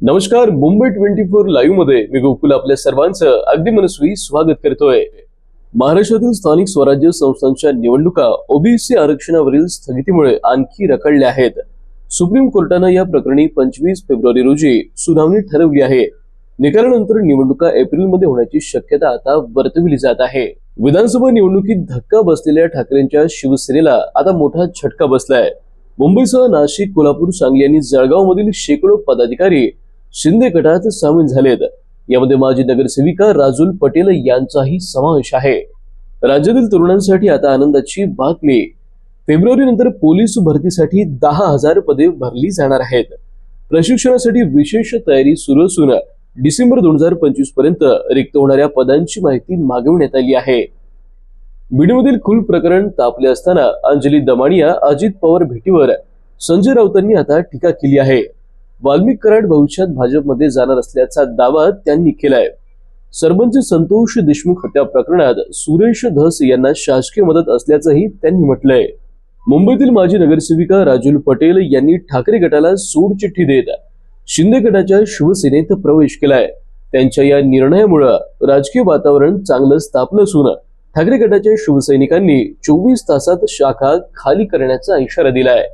नमस्कार, मुंबई 24 लाईव्ह मध्ये मी गोकुल आपल्या सर्वांचं अगदी मनस्वी स्वागत करतोय। महाराष्ट्रातील स्थानिक स्वराज्य संस्थांच्या निवडणुका ओबीसी आरक्षणावरील स्थगितीमुळे आणखी रखडल्या आहेत। सुप्रीम कोर्टाने या प्रकरणी 25 फेब्रुवारी रोजी सुनावणी ठरवली आहे। निकालानंतर निवडणुका एप्रिलमध्ये होण्याची शक्यता आता वर्तविली जात आहे। विधानसभा निवडणुकीत धक्का बसलेल्या ठाकरेंच्या शिवसेनेला आता मोठा झटका बसलाय। मुंबईसह नाशिक, कोल्हापूर, सांगली आणि जळगावमधील शेकडो पदाधिकारी शिंदे गटात सामील झालेत। यामध्ये माजी नगरसेविका राजूल पटेल यांचाही समावेश आहे। राज्यातील तरुणांसाठी आता आनंदाची बातमी, फेब्रुवारी नंतर पोलीस भरतीसाठी 10,000 पदे भरली जाणार आहेत। प्रशिक्षणासाठी विशेष तयारी सुरू असून डिसेंबर 2025 पर्यंत रिक्त होणाऱ्या पदांची माहिती मागवण्यात आली आहे। बीडमधील खून प्रकरण तापले असताना अंजली दमानिया अजित पवार भेटीवर संजय राऊतांनी आता टीका केली आहे। वाल्मिक कराड भविष्यात भाजपमध्ये जाणार असल्याचा दावा त्यांनी केलाय। सरपंच संतोष देशमुख हत्या प्रकरणात सुरेश धस यांना शासकीय मदत असल्याचंही त्यांनी म्हटलंय। मुंबईतील माजी नगरसेविका राजूल पटेल यांनी ठाकरे गटाला सोडचिठ्ठी देत शिंदे गटाच्या शिवसेनेत प्रवेश केलाय। त्यांच्या या निर्णयामुळे राजकीय वातावरण चांगलंच तापलं असून ठाकरे गटाच्या शिवसैनिकांनी 24 तासात शाखा खाली करण्याचा इशारा दिलाय।